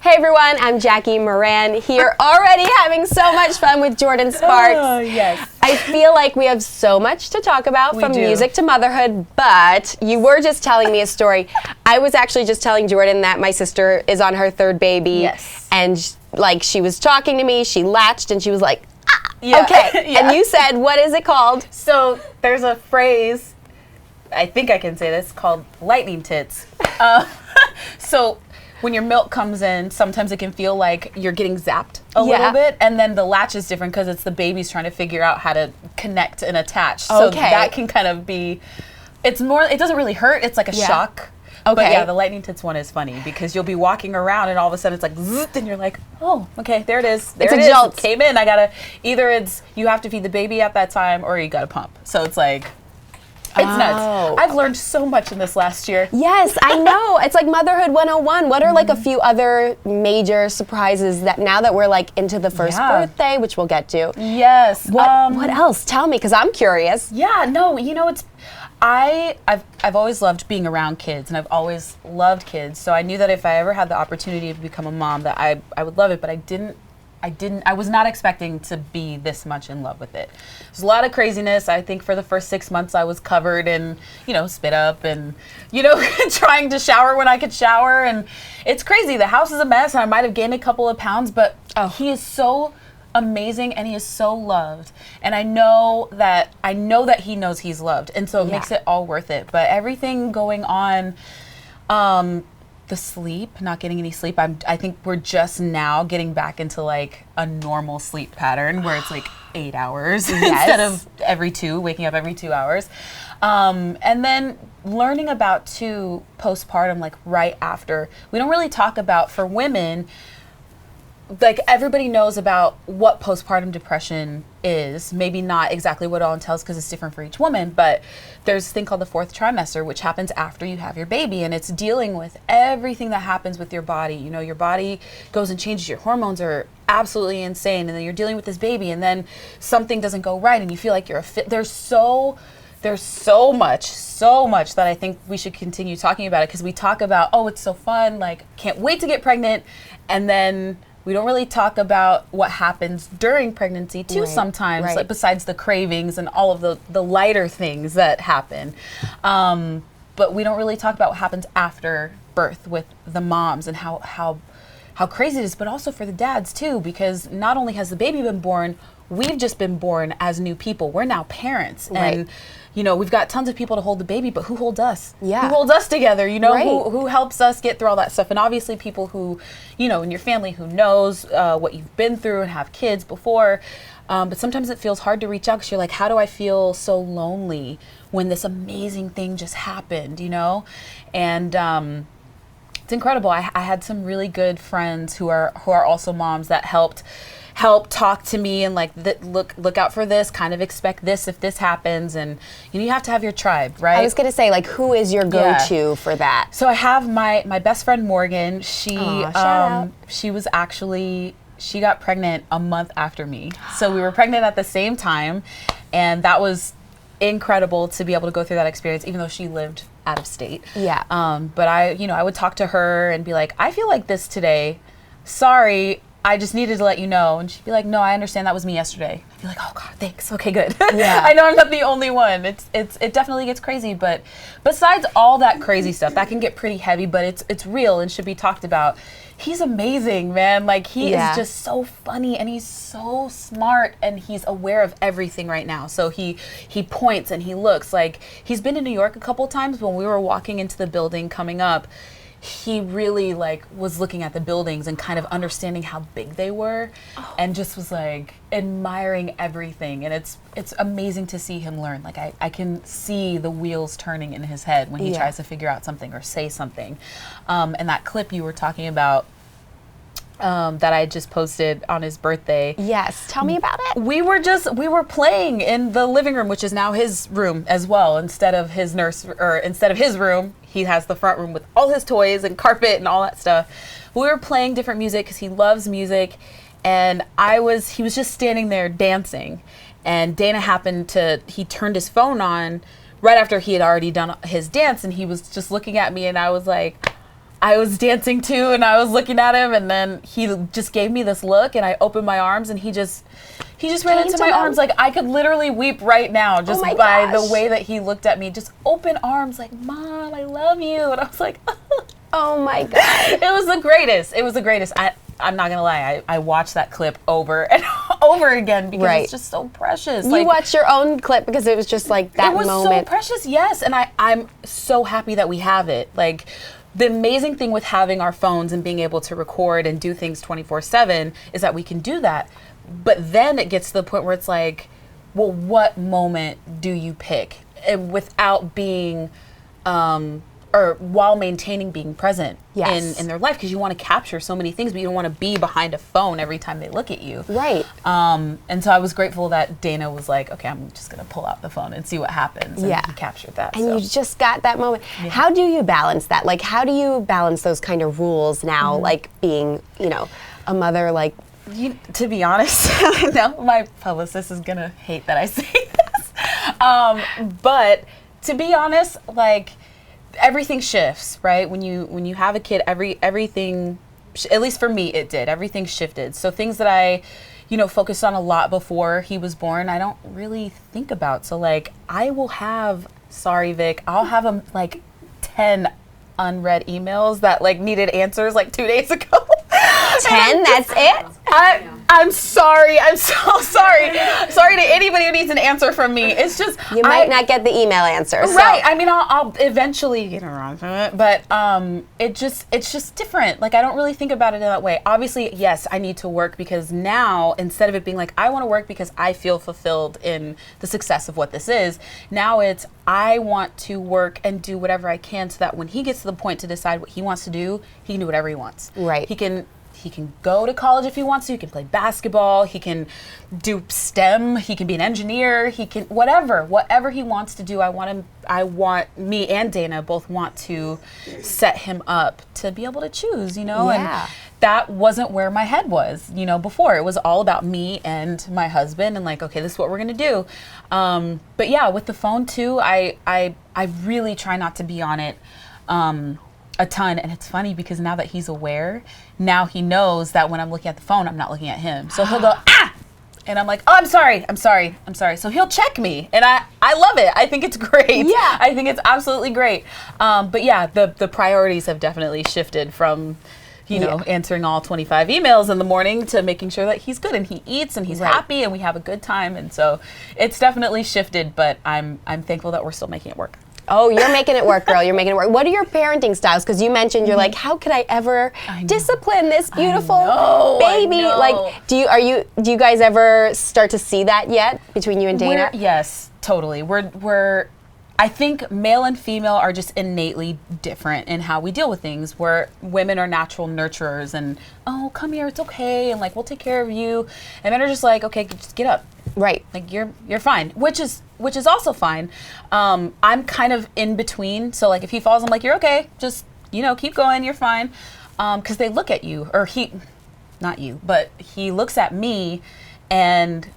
Hey everyone, I'm Jackie Moran here, already having so much fun with Jordin Sparks. Oh, yes. I feel like we have so much to talk about, from music to motherhood, but you were just telling me a story. I was actually just telling Jordin that my sister is on her third baby. Yes. And like she was talking to me, she latched and she was like, Yeah. okay. Yeah. And you said, what is it called? So there's a phrase, I think I can say this, called lightning tits. So when your milk comes in, sometimes it can feel like you're getting zapped a little bit, and then the latch is different because it's the baby's trying to figure out how to connect and attach. So that can kind of be, it's more, it doesn't really hurt, it's like a shock. Okay. But yeah, the lightning tits one is funny because you'll be walking around and all of a sudden it's like zzz, and you're like, oh, okay, there it is. There it is. jolt. It came in. I gotta, either it's, you have to feed the baby at that time or you gotta pump. So it's like, it's nuts. I've learned so much in this last year. Yes, I know. It's like Motherhood 101. What are like a few other major surprises that now that we're like into the first birthday, which we'll get to? Yes. What else? Tell me, because I'm curious. Yeah, no, you know, it's, I've always loved being around kids, and I've always loved kids. So I knew that if I ever had the opportunity to become a mom, that I would love it, but I was not expecting to be this much in love with it. There's a lot of craziness. I think for the first 6 months I was covered in, spit up and, trying to shower when I could shower. And it's crazy. The house is a mess and I might have gained a couple of pounds, but he is so amazing and he is so loved. And I know that he knows he's loved. And so it makes it all worth it. But everything going on, the sleep, not getting any sleep. I think we're just now getting back into like a normal sleep pattern where it's like 8 hours instead of waking up every 2 hours. And then learning about postpartum, like right after. We don't really talk about, for women, like everybody knows about what postpartum depression is, maybe not exactly what it all entails because it's different for each woman, but there's this thing called the fourth trimester, which happens after you have your baby, and it's dealing with everything that happens with your body. Your body goes and changes, your hormones are absolutely insane, and then you're dealing with this baby, and then something doesn't go right, and you feel like you're there's so much that I think we should continue talking about it, because we talk about, oh, it's so fun, like can't wait to get pregnant, and then we don't really talk about what happens during pregnancy too, sometimes, like besides the cravings and all of the lighter things that happen. But we don't really talk about what happens after birth with the moms and how crazy it is, but also for the dads too, because not only has the baby been born, we've just been born as new people. We're now parents. And we've got tons of people to hold the baby, but who holds us? Yeah. Who holds us together? Who helps us get through all that stuff? And obviously people who, in your family who knows what you've been through and have kids before. But sometimes it feels hard to reach out because you're like, how do I feel so lonely when this amazing thing just happened, And it's incredible. I had some really good friends who are also moms that help talk to me and like look out for this, kind of expect this if this happens, and you have to have your tribe, right? I was gonna say, like, who is your go-to for that? So I have my best friend Morgan. She she got pregnant a month after me, so we were pregnant at the same time, and that was incredible to be able to go through that experience, even though she lived out of state. Yeah. But I would talk to her and be like, I feel like this today. Sorry, I just needed to let you know. And she'd be like, no, I understand, that was me yesterday. I'd be like, oh God, thanks. Okay, good. Yeah. I know I'm not the only one. It definitely gets crazy, but besides all that crazy stuff, that can get pretty heavy, but it's real and should be talked about. He's amazing, man. Like, he is just so funny and he's so smart and he's aware of everything right now. So he points and he looks. Like, he's been to New York a couple times. When we were walking into the building coming up, he really was looking at the buildings and kind of understanding how big they were, and just was like admiring everything. And it's amazing to see him learn. Like, I can see the wheels turning in his head when he tries to figure out something or say something. And that clip you were talking about, that I just posted on his birthday. Yes, tell me about it. We were playing in the living room, which is now his room as well. Instead of his room, he has the front room with all his toys and carpet and all that stuff. We were playing different music because he loves music, and he was just standing there dancing, and Dana he turned his phone on right after he had already done his dance, and he was just looking at me, and I was like, I was dancing too, and I was looking at him, and then he just gave me this look, and I opened my arms, and he just ran into my arms. Like, I could literally weep right now just by the way that he looked at me. Just open arms, like, Mom, I love you. And I was like, oh my God. It was the greatest. It was the greatest. I'm not gonna lie, I watched that clip over and over again because it's just so precious. You watched your own clip because it was just like that moment. It was so precious, yes. And I'm so happy that we have it. Like, the amazing thing with having our phones and being able to record and do things 24/7 is that we can do that. But then it gets to the point where it's like, well, what moment do you pick? And without being, or while maintaining being present in their life, because you want to capture so many things, but you don't want to be behind a phone every time they look at you. Right. And so I was grateful that Dana was like, okay, I'm just going to pull out the phone and see what happens. And he captured that. And you just got that moment. Yeah. How do you balance that? Like, how do you balance those kind of rules now, like being, you know, a mother, like, to be honest, I know my publicist is going to hate that I say this. But to be honest, like, everything shifts, right? When you have a kid, everything, at least for me, it did. Everything shifted. So things that I, focused on a lot before he was born, I don't really think about. So like, I will have, sorry Vic, I'll have like 10 unread emails that like needed answers like 2 days ago. 10? That's it? I'm sorry. I'm so sorry. Sorry to anybody who needs an answer from me. It's just you might not get the email answer. Right. I mean, I'll eventually get around to it, but it's just different. Like, I don't really think about it in that way. Obviously, yes, I need to work because now, instead of it being like I want to work because I feel fulfilled in the success of what this is, now it's I want to work and do whatever I can so that when he gets to the point to decide what he wants to do, he can do whatever he wants. Right. He can go to college if he wants to. He can play basketball. He can do STEM. He can be an engineer. He can whatever he wants to do. Me and Dana both want to set him up to be able to choose, Yeah. And that wasn't where my head was, before. It was all about me and my husband and like, okay, this is what we're gonna do. But yeah, with the phone too, I really try not to be on it a ton. And it's funny because now that he's aware, now he knows that when I'm looking at the phone, I'm not looking at him. So he'll go, ah! And I'm like, oh, I'm sorry. So he'll check me. And I love it. I think it's great. Yeah. I think it's absolutely great. But yeah, the priorities have definitely shifted from, answering all 25 emails in the morning to making sure that he's good and he eats and he's happy and we have a good time. And so it's definitely shifted, but I'm thankful that we're still making it work. Oh, you're making it work, girl. You're making it work. What are your parenting styles? Because you mentioned you're like, how could I ever discipline this beautiful baby? Like, do you guys ever start to see that yet between you and Dana? Yes, totally. I think male and female are just innately different in how we deal with things, where women are natural nurturers and, oh, come here, it's okay, and like, we'll take care of you. And men are just like, okay, just get up. Right. Like, you're fine, which is also fine. I'm kind of in between. So like, if he falls, I'm like, you're okay. Just, keep going, you're fine. Because they look at you, or not you, but he looks at me and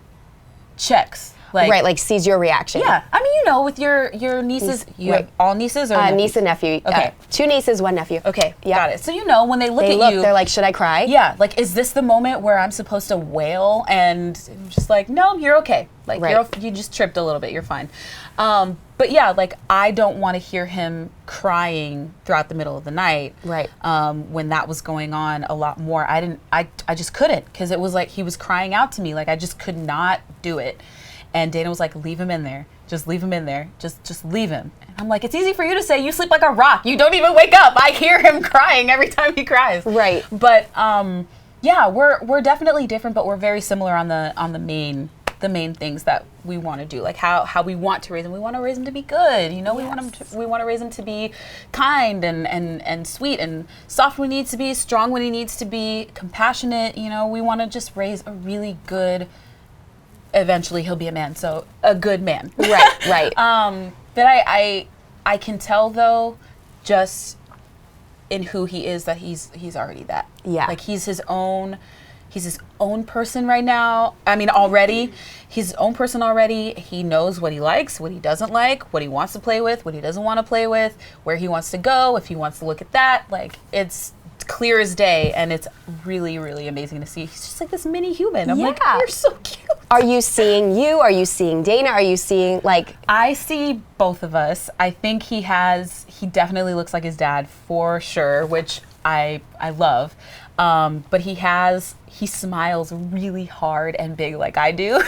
checks. Like sees your reaction. Yeah, I mean, with your nieces, you have all nieces or niece and nephew. Okay, 2 nieces, 1 nephew. Okay, got it. So when they look at you, they're like, should I cry? Yeah, like, is this the moment where I'm supposed to wail? And I'm just like, no, you're okay. Like, you just tripped a little bit. You're fine. But yeah, like, I don't want to hear him crying throughout the middle of the night. Right. When that was going on a lot more, I just couldn't, because it was like he was crying out to me. Like, I just could not do it. And Dana was like, leave him in there. Just leave him in there. Just leave him. And I'm like, it's easy for you to say. You sleep like a rock. You don't even wake up. I hear him crying every time he cries. Right. But yeah, we're definitely different, but we're very similar on the main things that we want to do. Like how we want to raise him. We want to raise him to be good. Yes. We want to raise him to be kind and sweet and soft when he needs to be, strong when he needs to be, compassionate. We want to just raise a really good. Eventually he'll be a man, so a good man. Right. But I can tell though, just in who he is, that he's already that. Yeah. Like, he's his own He's his own person right now. I mean, already. He's his own person already. He knows what he likes, what he doesn't like, what he wants to play with, what he doesn't want to play with, where he wants to go, if he wants to look at that. Like, it's clear as day, and it's really, really amazing to see. He's just like this mini human. I'm like, you're so cute. Are you seeing you? Are you seeing Dana? Are you seeing, like... I see both of us. I think he definitely looks like his dad for sure, which I love. But he smiles really hard and big like I do.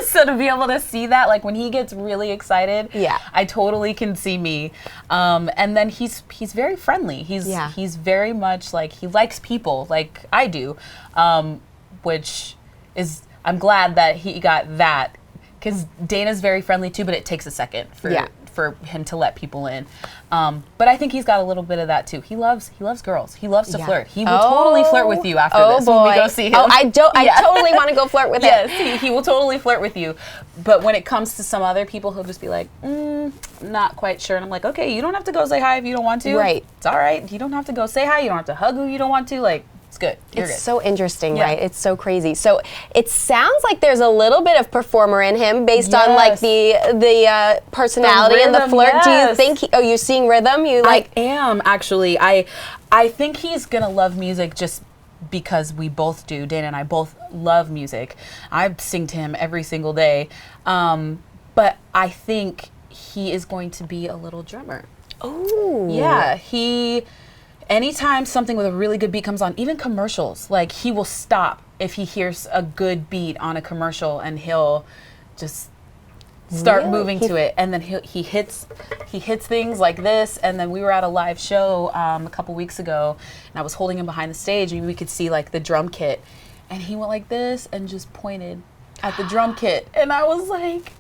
So to be able to see that, like when he gets really excited, I totally can see me. And then he's very friendly. He's very much like, he likes people like I do, which is, I'm glad that he got that, because Dana's very friendly too, but it takes a second for him to let people in. But I think he's got a little bit of that too. He loves girls. He loves to flirt. He will totally flirt with you after this when we go see him. I totally want to go flirt with him. Yes, he will totally flirt with you. But when it comes to some other people, he'll just be like, not quite sure. And I'm like, okay, you don't have to go say hi if you don't want to. Right. It's all right. You don't have to go say hi. You don't have to hug who you don't want to. Like, it's good. You're good. It's so interesting, right? It's so crazy. So it sounds like there's a little bit of performer in him based on like the personality rhythm, and the flirt. Do you think you're seeing rhythm? I am actually. I think he's gonna love music just because we both do. Dana and I both love music. I sing to him every single day. But I think he is going to be a little drummer. Oh. Yeah, anytime something with a really good beat comes on, even commercials, like he will stop if he hears a good beat on a commercial and he'll just start moving to it. And then he hits things like this. And then we were at a live show a couple weeks ago, and I was holding him behind the stage, and we could see like the drum kit, and he went like this and just pointed at the drum kit, and I was like,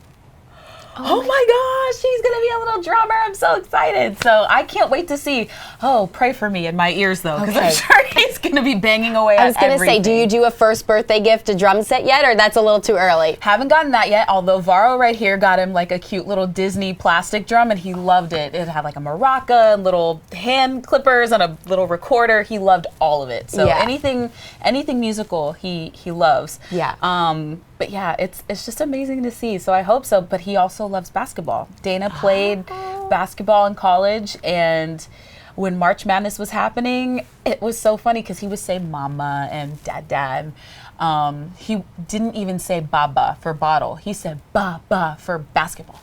oh my gosh, she's gonna be a little drummer. I'm so excited. So I can't wait to see. Oh, pray for me in my ears though, because I'm sure he's gonna be banging away at everything. I was gonna say, do you do a first birthday gift, a drum set yet, or that's a little too early? Haven't gotten that yet, although Varro right here got him like a cute little Disney plastic drum, and he loved it. It had like a maraca and little hand clippers and a little recorder. He loved all of it. So anything musical, he loves. Yeah. But yeah, it's just amazing to see. So I hope so. But he also loves basketball. Dana played basketball in college, and when March Madness was happening, it was so funny because he would say mama and dad. He didn't even say baba for bottle. He said ba for basketball.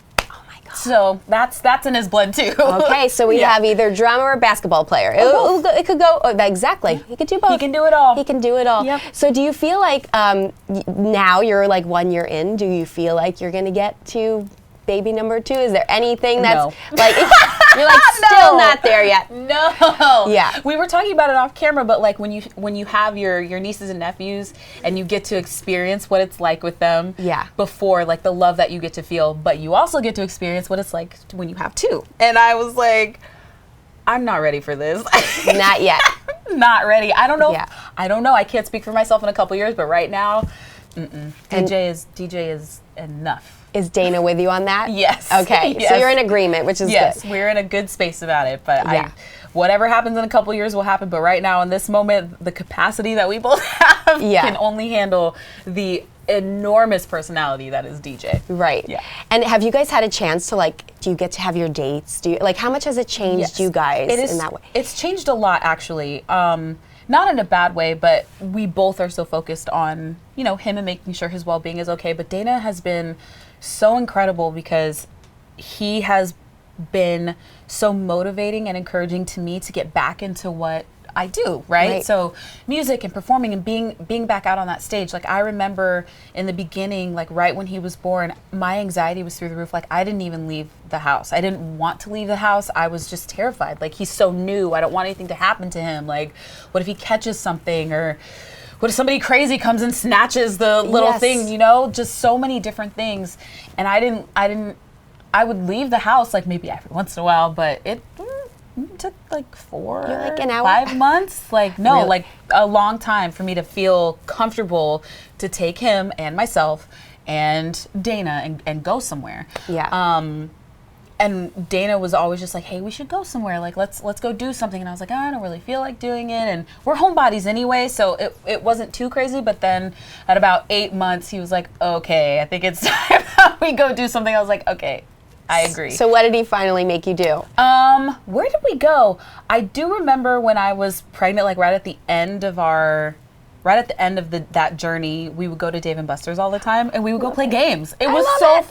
So that's in his blood too. Okay, so we have either drummer or basketball player. It could go exactly. He could do both. He can do it all. He can do it all. Yep. So do you feel like now you're like 1 year in? Do you feel like you're gonna get to baby number 2? Is there anything that's like you're like still not there yet? No. Yeah. We were talking about it off camera, but like when you have your nieces and nephews and you get to experience what it's like with them before, like the love that you get to feel, but you also get to experience what it's like when you have 2. And I was like, I'm not ready for this. Not yet. Not ready. I don't know. I don't know. I can't speak for myself in a couple years, but right now, DJ is enough. Is Dana with you on that? Yes. Okay, so you're in agreement, which is good. Yes, we're in a good space about it, but whatever happens in a couple years will happen, but right now in this moment, the capacity that we both have can only handle the enormous personality that is DJ. Right. Yeah. And have you guys had a chance to do you get to have your dates? Do you how much has it changed you guys in that way? It's changed a lot actually. Not in a bad way, but we both are so focused on, him and making sure his well-being is okay. But Dana has been so incredible because he has been so motivating and encouraging to me to get back into what I do, right? So music and performing and being back out on that stage. Like I remember in the beginning, like right when he was born, my anxiety was through the roof. Like I didn't even leave the house. I didn't want to leave the house. I was just terrified. Like he's so new. I don't want anything to happen to him. Like what if he catches something, or what if somebody crazy comes and snatches the little thing, just so many different things. And I would leave the house like maybe every once in a while, but it took like 4 like an hour? 5 months. Like no, really? Like a long time for me to feel comfortable to take him and myself and Dana and go somewhere. Yeah. and Dana was always just like, hey, we should go somewhere. Like, let's go do something. And I was like, I don't really feel like doing it. And we're homebodies anyway, so it wasn't too crazy. But then at about 8 months, he was like, okay, I think it's time that we go do something. I was like, okay, I agree. So what did he finally make you do? Where did we go? I do remember when I was pregnant, like right at the end of that journey, we would go to Dave & Buster's all the time, and we would go play games. It was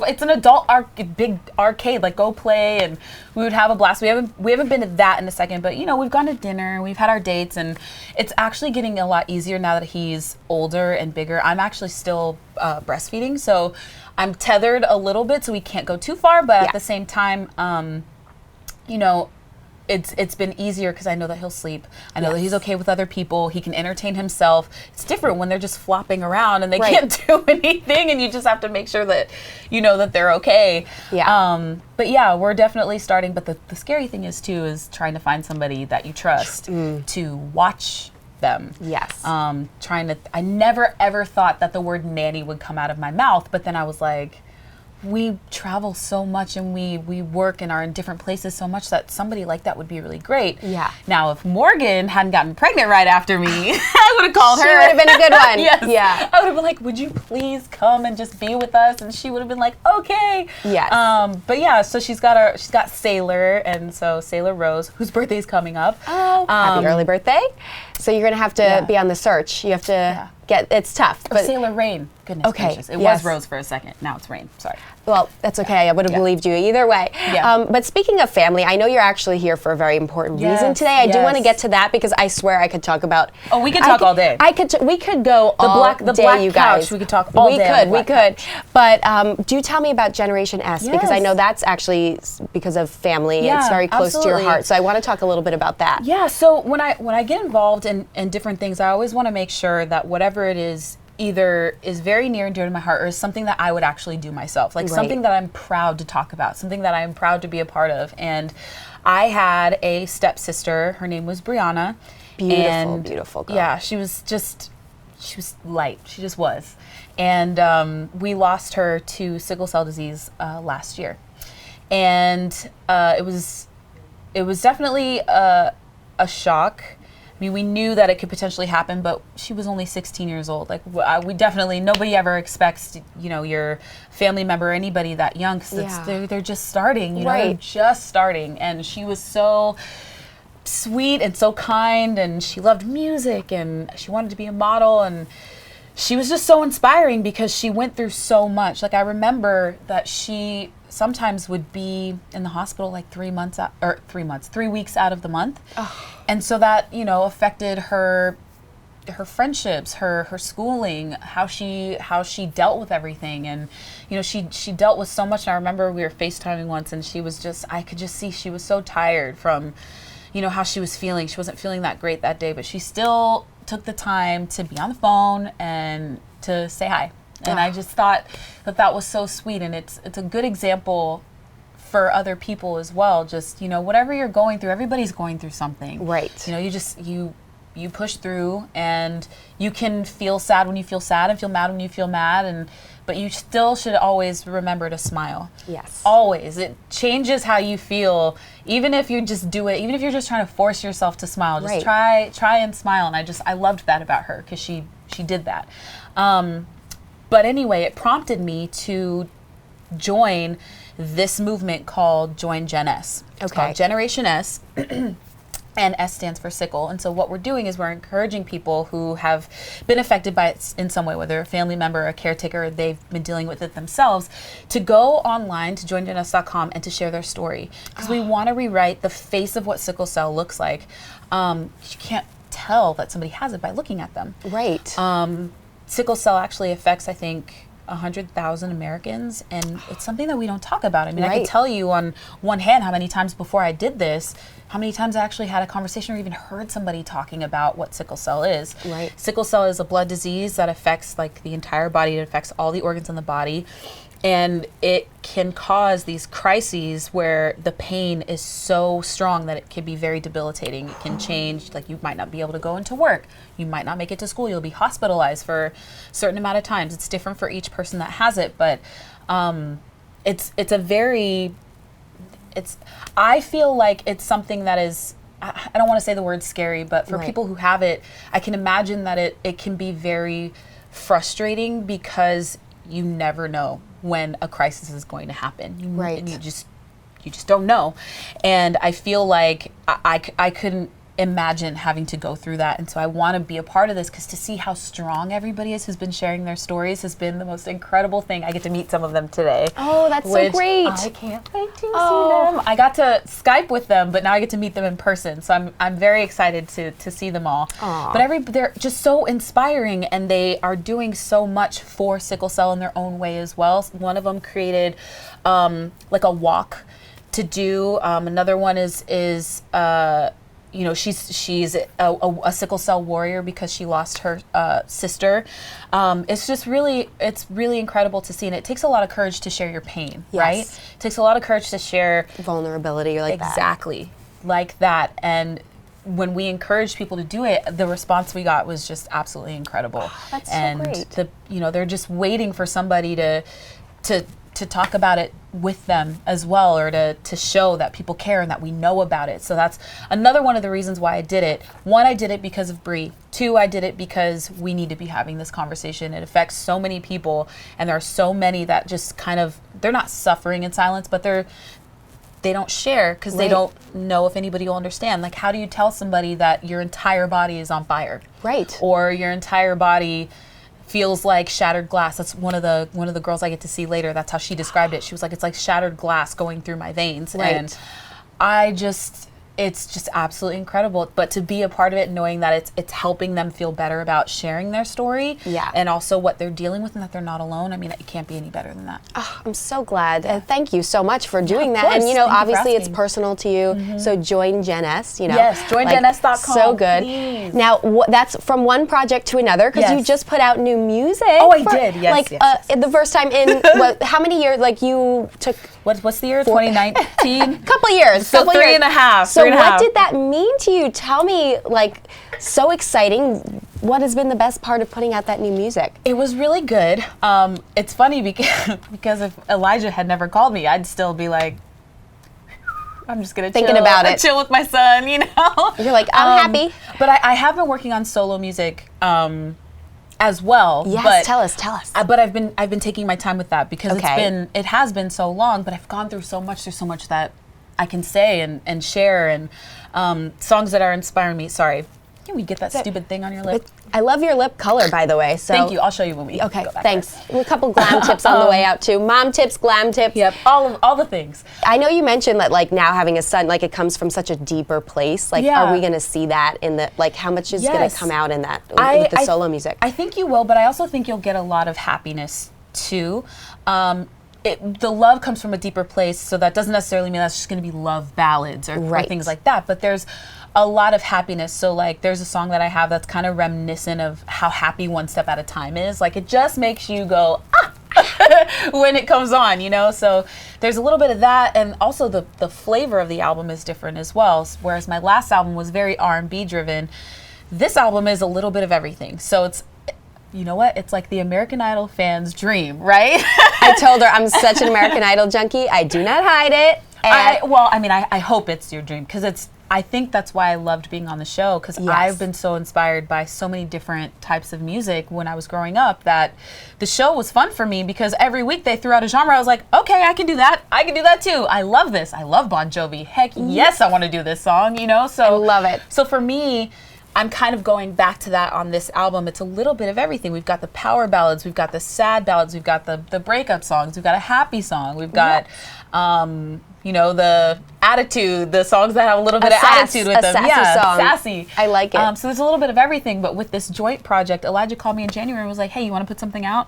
it's an adult big arcade, like go play, and we would have a blast. We haven't been to that in a second, but you know, we've gone to dinner, we've had our dates, and it's actually getting a lot easier now that he's older and bigger. I'm actually still breastfeeding, so I'm tethered a little bit, so we can't go too far, but at the same time, you know, it's been easier because I know that he'll sleep. I know that he's okay with other people. He can entertain himself. It's different when they're just flopping around and they can't do anything, and you just have to make sure that you know that they're okay. Yeah. But yeah, we're definitely starting. But the scary thing is trying to find somebody that you trust to watch them. Yes. I never ever thought that the word nanny would come out of my mouth, but then I was like, we travel so much and we work and are in different places so much that somebody like that would be really great. Yeah. Now, if Morgan hadn't gotten pregnant right after me, I would have called her. She would have been a good one. Yes. Yeah. I would have been like, would you please come and just be with us? And she would have been like, okay. Yes. But yeah, so she's got Sailor, and so Sailor Rose, whose birthday is coming up. Oh, happy early birthday. So you're going to have to be on the search. You have to it's tough. Or Sailor Rain. Goodness gracious. It was Rose for a second. Now it's Rain. Sorry. Well, that's okay. I would have believed you either way. Yeah. But speaking of family, I know you're actually here for a very important reason today. I do want to get to that because I swear I could talk about. Oh, we could talk all day. We could go all day, black you couch, guys. we could talk all day. We could. But do tell me about Generation S because I know that's actually because of family. Yeah, it's very close to your heart. So I want to talk a little bit about that. Yeah. So when I get involved in different things, I always want to make sure that whatever it is either is very near and dear to my heart or is something that I would actually do myself, like something that I'm proud to talk about, something that I'm proud to be a part of. And I had a stepsister. Her name was Brianna. Beautiful girl. Yeah, she was light. She just was. And we lost her to sickle cell disease last year. And it was definitely a shock. I mean, we knew that it could potentially happen, but she was only 16 years old. Like, nobody ever expects, you know, your family member or anybody that young, because they're just starting, you know, they're just starting. And she was so sweet and so kind, and she loved music, and she wanted to be a model, and she was just so inspiring because she went through so much. Like, I remember that she sometimes would be in the hospital like 3 weeks out of the month. Oh. And so that, you know, affected her friendships, her schooling, how she dealt with everything. And, you know, she dealt with so much. And I remember we were FaceTiming once, and I could just see she was so tired from, you know, how she was feeling. She wasn't feeling that great that day, but she still took the time to be on the phone and to say hi. And I just thought that was so sweet, and it's a good example for other people as well. Just, you know, whatever you're going through, everybody's going through something. Right. You know, you push through, and you can feel sad when you feel sad and feel mad when you feel mad, but you still should always remember to smile. Yes. Always. It changes how you feel, even if you just do it, even if you're just trying to force yourself to smile. Just try and smile. And I loved that about her because she did that. But anyway, it prompted me to join this movement called Join Gen S. It's called Generation S, and S stands for sickle. And so what we're doing is we're encouraging people who have been affected by it in some way, whether a family member, a caretaker, they've been dealing with it themselves, to go online to joingens.com and to share their story. Because we want to rewrite the face of what sickle cell looks like. You can't tell that somebody has it by looking at them. Right. Sickle cell actually affects, I think, 100,000 Americans, and it's something that we don't talk about. I mean, I could tell you on one hand how many times before I did this, how many times I actually had a conversation or even heard somebody talking about what sickle cell is. Right. Sickle cell is a blood disease that affects like the entire body. It affects all the organs in the body. And it can cause these crises where the pain is so strong that it can be very debilitating. It can change, like you might not be able to go into work. You might not make it to school. You'll be hospitalized for a certain amount of times. It's different for each person that has it, but it's a very, I feel like it's something that is, I don't want to say the word scary, but for people who have it, I can imagine that it can be very frustrating because you never know when a crisis is going to happen. And you just don't know. And I feel like I couldn't imagine having to go through that. And so I want to be a part of this, because to see how strong everybody is who's been sharing their stories has been the most incredible thing. I get to meet some of them today. Oh, that's so great. I can't wait to see them. I got to Skype with them, but now I get to meet them in person. So I'm very excited to see them all. Aww. But they're just so inspiring, and they are doing so much for sickle cell in their own way as well. One of them created like a walk to do. Another one is she's a sickle cell warrior because she lost her sister. It's really incredible to see, and it takes a lot of courage to share your pain, right? It takes a lot of courage to share vulnerability, or like that. Exactly, like that. And when we encouraged people to do it, the response we got was just absolutely incredible. Oh, that's and so great. They're just waiting for somebody to talk about it with them as well, or to show that people care and that we know about it. So that's another one of the reasons why I did it. One, I did it because of Bree. Two, I did it because we need to be having this conversation. It affects so many people, and there are so many that just kind of, they're not suffering in silence, but they don't share because they don't know if anybody will understand. Like, how do you tell somebody that your entire body is on fire? Right. Or your entire body feels like shattered glass. That's one of the girls I get to see later. That's how she described it. She was like, it's like shattered glass going through my veins. Right. And it's just absolutely incredible. But to be a part of it, knowing that it's helping them feel better about sharing their story, and also what they're dealing with, and that they're not alone. I mean, it can't be any better than that. Oh, I'm so glad. And thank you so much for doing that. Course. And, obviously it's personal to you. Mm-hmm. So join Gen S, Yes, joingens.com. So good. Please. Now, that's from one project to another, because you just put out new music. Oh, I did. Yes, yes. The first time in, how many years, you took... What's the year? 2019? Couple years. So three and a half. So what did that mean to you? Tell me, so exciting. What has been the best part of putting out that new music? It was really good. It's funny because if Elijah had never called me, I'd still be like, I'm just gonna thinking about it, chill with my son, You're like, I'm happy. But I have been working on solo music as well. Yes, but, tell us. But I've been taking my time with that because it has been so long. But I've gone through so much. There's so much that I can say and share, and songs that are inspiring me. Sorry. Can we get that stupid thing on your lip? I love your lip color, by the way. So thank you. I'll show you when we Okay, go back thanks. A couple glam tips on the way out too. Mom tips, glam tips. Yep, all the things. I know you mentioned that now having a son, it comes from such a deeper place. Are we going to see that in the how much is going to come out in that with the solo music? I think you will, but I also think you'll get a lot of happiness too. The love comes from a deeper place, so that doesn't necessarily mean that's just going to be love ballads or things like that. But there's a lot of happiness. So there's a song that I have that's kind of reminiscent of how happy One Step at a Time is. It just makes you go, when it comes on, So there's a little bit of that, and also the flavor of the album is different as well. Whereas my last album was very R&B driven, this album is a little bit of everything. So it's, you know what? It's like the American Idol fan's dream, right? I told her I'm such an American Idol junkie. I do not hide it. I hope it's your dream, because I think that's why I loved being on the show, because I've been so inspired by so many different types of music when I was growing up that the show was fun for me, because every week they threw out a genre. I was like, okay, I can do that. I can do that too. I love this. I love Bon Jovi. Heck yes, I want to do this song, So I love it. So for me, I'm kind of going back to that on this album. It's a little bit of everything. We've got the power ballads, we've got the sad ballads, we've got the breakup songs, we've got a happy song, we've got the attitude, the songs that have a little bit of attitude with them. Sassy song. Sassy. I like it. So there's a little bit of everything, but with this joint project, Elijah called me in January and was like, hey, you want to put something out?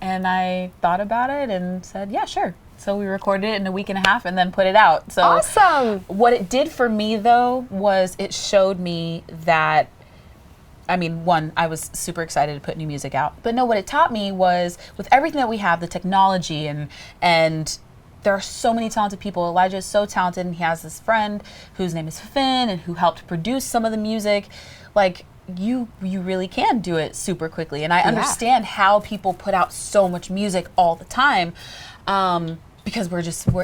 And I thought about it and said, yeah, sure. So we recorded it in a week and a half and then put it out. So awesome. What it did for me, though, was it showed me that, one, I was super excited to put new music out. But no, what it taught me was, with everything that we have, the technology, and there are so many talented people. Elijah is so talented, and he has this friend whose name is Finn, and who helped produce some of the music. You really can do it super quickly. And I understand how people put out so much music all the time. because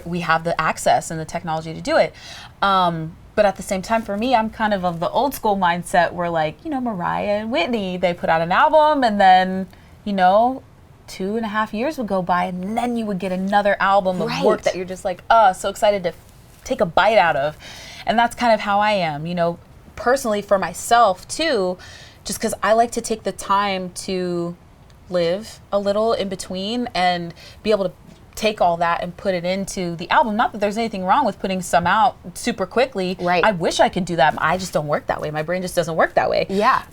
we have the access and the technology to do it. But at the same time, for me, I'm kind of the old school mindset where, like, you know, Mariah and Whitney, they put out an album and then, you know, 2.5 years would go by and then you would get another album of work that you're just like, so excited to take a bite out of. And that's kind of how I am, you know, personally for myself too, just because I like to take the time to live a little in between and be able to take all that and put it into the album. Not that there's anything wrong with putting some out super quickly. Right. I wish I could do that. I just don't work that way. My brain just doesn't work that way. Yeah.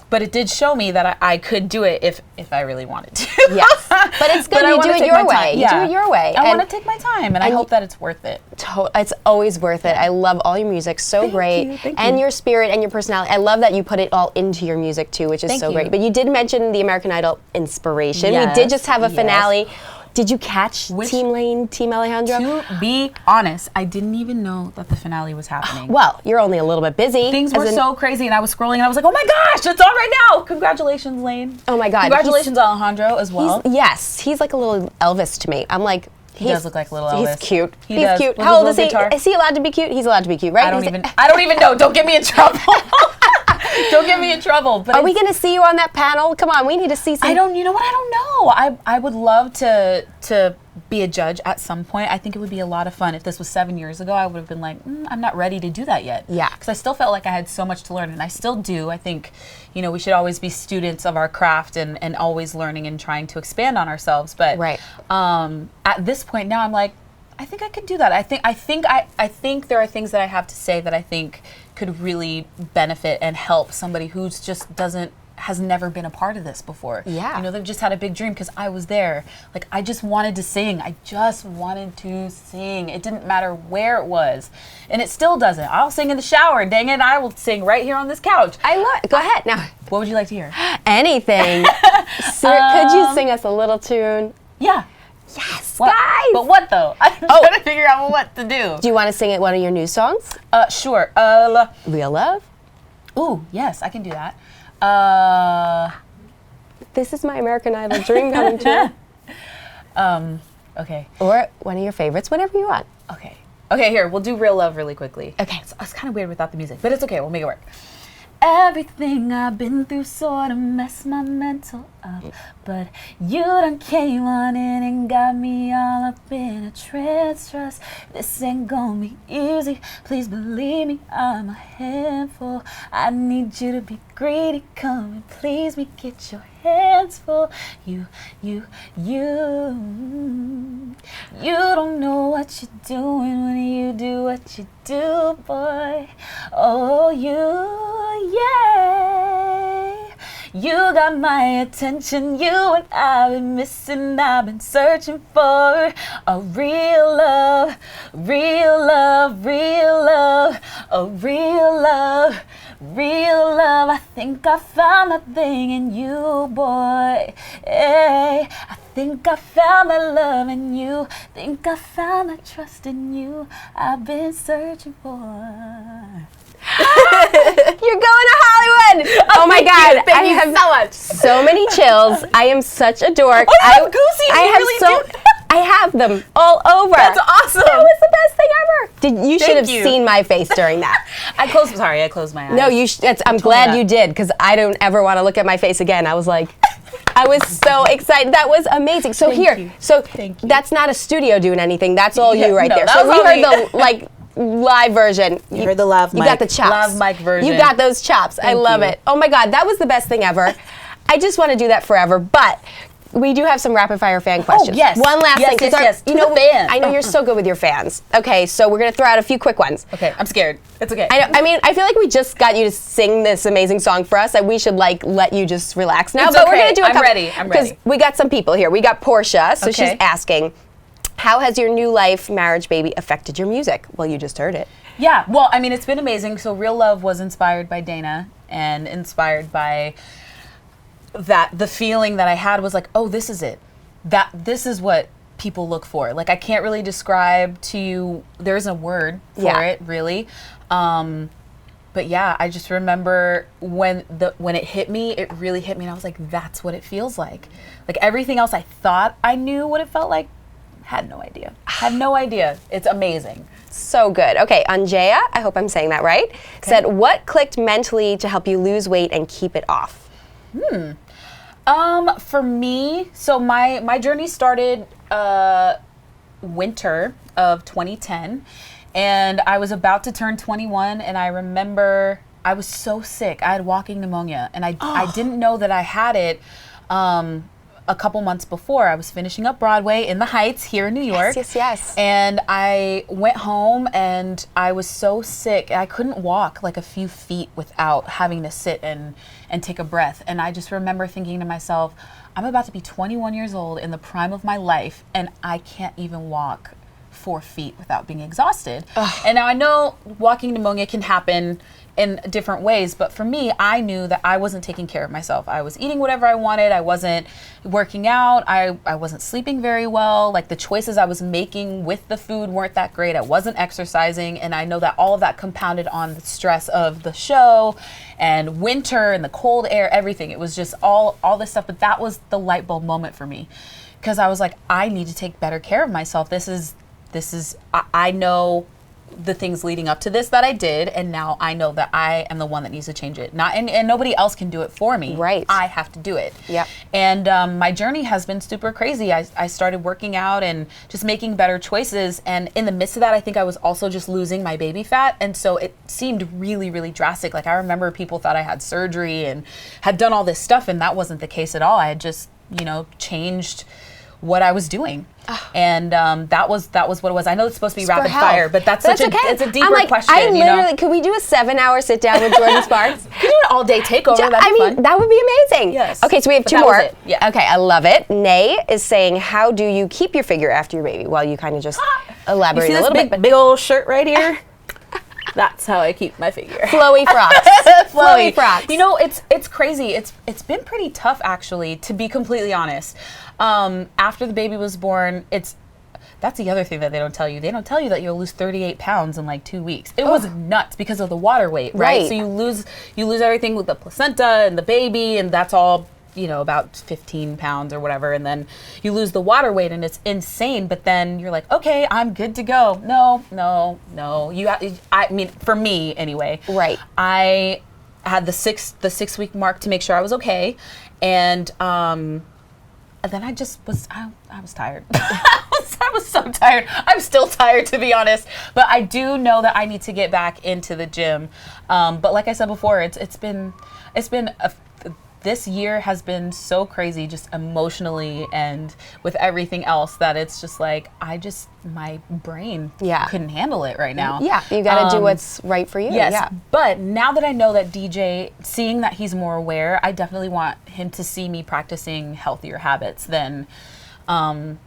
But it did show me that I could do it if I really wanted to. Yes. But it's good you do it your way. You do it your way. I want to take my time, and I hope that it's worth it. It's always worth it. I love all your music. So great. Thank and you. your spirit and your personality. I love that you put it all into your music too, which is so great. But you did mention the American Idol inspiration. Yes, we did just have a finale. Did you catch Team Lane, Team Alejandro? To be honest, I didn't even know that the finale was happening. Well, you're only a little bit busy. Things were so crazy, and I was scrolling, and I was like, oh my gosh, it's on right now. Congratulations, Lane. Oh my God. Congratulations, Alejandro, as well. He's like a little Elvis to me. I'm like, he does look like little Elvis. He's cute. He's cute. With How old is he? Guitar. Is he allowed to be cute? He's allowed to be cute, right? I don't even know. Don't get me in trouble. Don't get me in trouble. But are we going to see you on that panel? Come on, we need to see some. You know what? I don't know. I would love to be a judge at some point. I think it would be a lot of fun. If this was 7 years ago, I would have been like, I'm not ready to do that yet. Yeah. Because I still felt like I had so much to learn, and I still do. I think, you know, we should always be students of our craft and always learning and trying to expand on ourselves. But at this point now, I'm like, I think I could do that. I think there are things that I have to say that I think could really benefit and help somebody who's just has never been a part of this before. Yeah. You know, they've just had a big dream, because I was there. Like, I just wanted to sing. I just wanted to sing. It didn't matter where it was. And it still doesn't. I'll sing in the shower, dang it. I will sing right here on this couch. Go ahead. Now. What would you like to hear? Anything. Could you sing us a little tune? Yeah. Yes, What? guys. But what though? I'm trying to figure out what to do. Do you want to sing one of your new songs? Sure. Real Love? Ooh, yes, I can do that. This is my American Idol dream coming true. Okay. Or one of your favorites, whatever you want. Okay. Okay, here, we'll do Real Love really quickly. Okay. It's kind of weird without the music, but it's okay, we'll make it work. Everything I've been through sort of messed my mental up, but you done came on in and got me all up in a trance. Trust, this ain't gonna be easy. Please believe me, I'm a handful. I need you to be greedy. Come and please me, get your hands full. You don't know what you're doing when you do what you do, boy. Oh, yeah. You got my attention, you and I've been missing, I've been searching for a real love, real love, real love, a real love, real love. I think I found that thing in you, boy. Hey, I think I found that love in you. Think I found that trust in you. I've been searching for. You're going to Hollywood! Oh my God! Thank you so much. So many chills. I am such a dork. Oh, you have goosies. I have them all over. That's awesome. That was the best thing ever. You should have seen my face during that. I closed my eyes. No, I'm glad you did, because I don't ever want to look at my face again. I was like, I was so excited. That was amazing. So Thank you. That's not a studio doing anything. That's all you right there. That So was we heard the live version. You heard the lav mic. You got the chops. Lav mic version. You got those chops. I love it. Oh my God, that was the best thing ever. I just want to do that forever, but we do have some rapid fire fan questions. Oh, yes. One last thing. Yes. You know, I know you're so good with your fans. Okay, so we're going to throw out a few quick ones. Okay, I'm scared. It's okay. I feel like we just got you to sing this amazing song for us, and we should let you just relax now. It's but okay. We're going to do a couple. I'm ready. Because we got some people here. We got Portia, so she's asking, how has your new life, marriage, baby affected your music? Well, you just heard it. Yeah, well, I mean, it's been amazing. So Real Love was inspired by Dana and inspired by the feeling that I had was like, oh, this is it. This is what people look for. Like, I can't really describe to you, there isn't a word for it, really. But yeah, I just remember when it hit me, it really hit me, and I was like, that's what it feels like. Like, everything else I thought I knew what it felt like Had no idea. Had no idea. It's amazing. So good. Okay, Anjaya, I hope I'm saying that right, said, what clicked mentally to help you lose weight and keep it off? For me, so my journey started winter of 2010, and I was about to turn 21, and I remember I was so sick. I had walking pneumonia, and I didn't know that I had it a couple months before. I was finishing up Broadway in the Heights here in New York. Yes. And I went home, and I was so sick. I couldn't walk like a few feet without having to sit and take a breath. And I just remember thinking to myself, I'm about to be 21 years old in the prime of my life, and I can't even walk 4 feet without being exhausted. And now I know walking pneumonia can happen in different ways, but for me, I knew that I wasn't taking care of myself. I was eating whatever I wanted. I wasn't working out. I wasn't sleeping very well. Like, the choices I was making with the food weren't that great. I wasn't exercising, and I know that all of that compounded on the stress of the show and winter and the cold air, everything. It was just all this stuff, but that was the light bulb moment for me, because I was like, I need to take better care of myself. I know the things leading up to this that I did, and now I know that I am the one that needs to change it. And nobody else can do it for me. Right. I have to do it. Yep. And my journey has been super crazy. I started working out and just making better choices. And in the midst of that, I think I was also just losing my baby fat. And so it seemed really, really drastic. Like, I remember people thought I had surgery and had done all this stuff, and that wasn't the case at all. I had just, changed what I was doing. And that was what it was. I know it's supposed to be rapid fire, but that's okay. It's a deeper question. I literally, could we do a 7-hour sit down with Jordin Sparks? Could do an all day takeover. That'd be fun. That would be amazing. Yes. Okay, so we have two more. Yeah. Okay, I love it. Nay is saying, how do you keep your figure after your baby? Well, you kind of just elaborate a little bit. Big old shirt right here. That's how I keep my figure. Flowy frocks. Flowy frocks. It's crazy. It's been pretty tough, actually, to be completely honest. After the baby was born, that's the other thing that they don't tell you. They don't tell you that you'll lose 38 pounds in like 2 weeks. It was nuts because of the water weight, right? So you lose everything with the placenta and the baby, and that's all, about 15 pounds or whatever. And then you lose the water weight, and it's insane. But then you're like, okay, I'm good to go. No. I mean, for me anyway. Right. I had the 6 week mark to make sure I was okay. And then I just was, I was tired. I was so tired. I'm still tired, to be honest. But I do know that I need to get back into the gym. But like I said before, this year has been so crazy, just emotionally and with everything else, that it's just like, my brain couldn't handle it right now. Yeah, you got to do what's right for you. Yes, yeah. But now that I know that DJ, seeing that he's more aware, I definitely want him to see me practicing healthier habits than I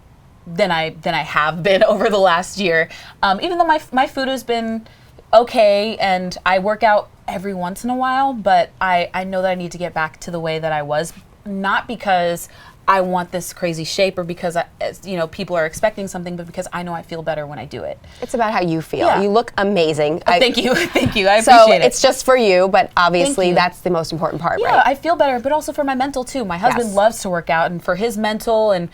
have been over the last year. Even though my food has been okay, and I work out every once in a while, but I know that I need to get back to the way that I was, not because I want this crazy shape or because people are expecting something, but because I know I feel better when I do it. It's about how you feel. Yeah. You look amazing. Thank you. I appreciate it. So it's just for you, but obviously that's the most important part, right? Yeah, I feel better, but also for my mental too. My husband loves to work out, and for his mental and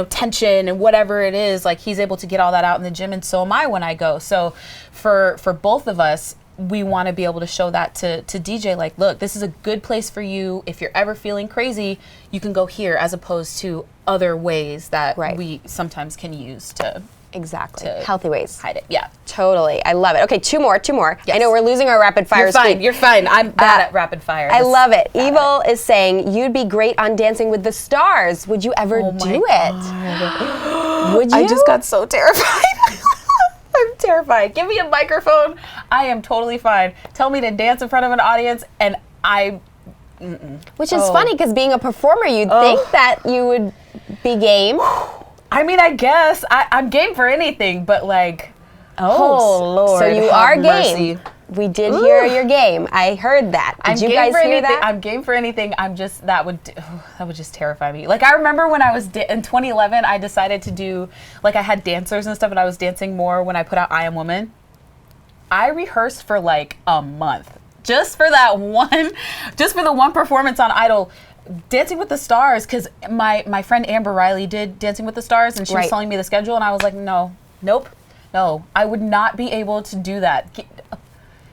tension and whatever it is, like, he's able to get all that out in the gym, and so am I when I go. So for both of us, we want to be able to show that to DJ, like, look, this is a good place for you. If you're ever feeling crazy, you can go here, as opposed to other ways that we sometimes can use to healthy ways. Hide it. Yeah. Totally. I love it. Okay, two more. Yes. I know we're losing our rapid fire. You're fine. I'm bad at rapid fire. I love it. Evil is saying, you'd be great on Dancing with the Stars. Would you ever do it? Would you? I just got so terrified. I'm terrified. Give me a microphone. I am totally fine. Tell me to dance in front of an audience, and Which is funny, because being a performer, you'd think that you would be game. I mean, I guess. I'm game for anything, but like, oh Lord. So you are game. We did hear your game. I heard that. Did you guys hear that? I'm game for anything. That would just terrify me. Like, I remember when I was in 2011, I decided to do, like, I had dancers and stuff, and I was dancing more when I put out I Am Woman. I rehearsed for like a month just for the one performance on Idol. Dancing with the Stars, because my friend Amber Riley did Dancing with the Stars, and she was telling me the schedule, and I was like, no, I would not be able to do that.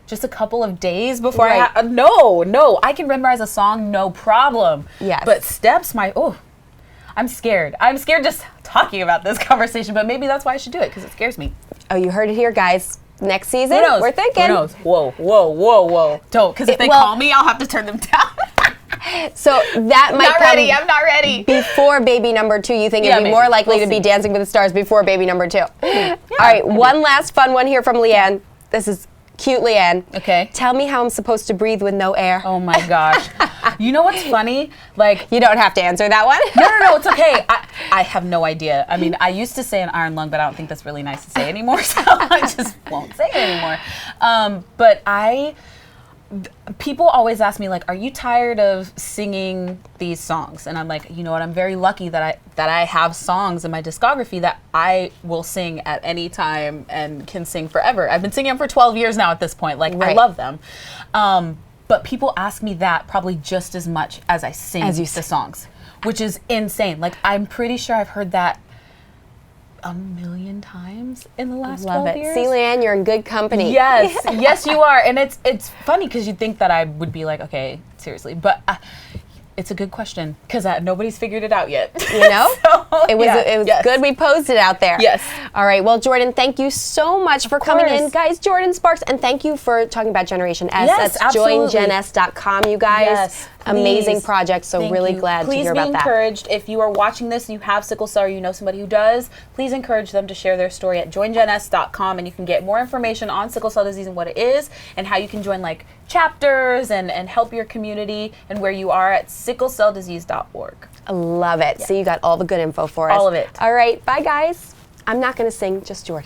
Just a couple of days before no, I can memorize a song, no problem. Yes. But steps, I'm scared. I'm scared just talking about this conversation, but maybe that's why I should do it, because it scares me. Oh, you heard it here, guys. Next season, Who knows? we're thinking. Who knows? Whoa. Don't, because if they call me, I'll have to turn them down. So that might come. I'm not ready. Before baby number 2, you think it'd be more likely to be Dancing with the Stars before baby number 2. Yeah, all right, one last fun one here from Leanne. This is cute, Leanne. Okay. Tell me how I'm supposed to breathe with no air. Oh my gosh. You know what's funny? Like, you don't have to answer that one. No, it's okay. I have no idea. I mean, I used to say an iron lung, but I don't think that's really nice to say anymore, so I just won't say it anymore. But people always ask me, like, are you tired of singing these songs? And I'm like, you know what, I'm very lucky that I have songs in my discography that I will sing at any time and can sing forever. I've been singing them for 12 years now at this point. Like, I love them. But people ask me that probably just as much as I sing the songs, which is insane. Like, I'm pretty sure I've heard that a million times in the last 12 years. See, Leanne, you're in good company. Yes, you are. And it's funny because you'd think that I would be like, okay, seriously. But it's a good question because nobody's figured it out yet. You know? It was good we posed it out there. Yes. All right. Well, Jordin, thank you so much for coming in. Guys, Jordin Sparks, and thank you for talking about Generation S. Yes, That's joingens.com, you guys. Yes, amazing project, so really glad to hear about that. Please be encouraged. If you are watching this and you have sickle cell or you know somebody who does, please encourage them to share their story at joingens.com, and you can get more information on sickle cell disease and what it is and how you can join like chapters and help your community and where you are at sicklecelldisease.org. I love it. So you got all the good info for us. All of it. All right. Bye, guys. I'm not going to sing, just Jordin.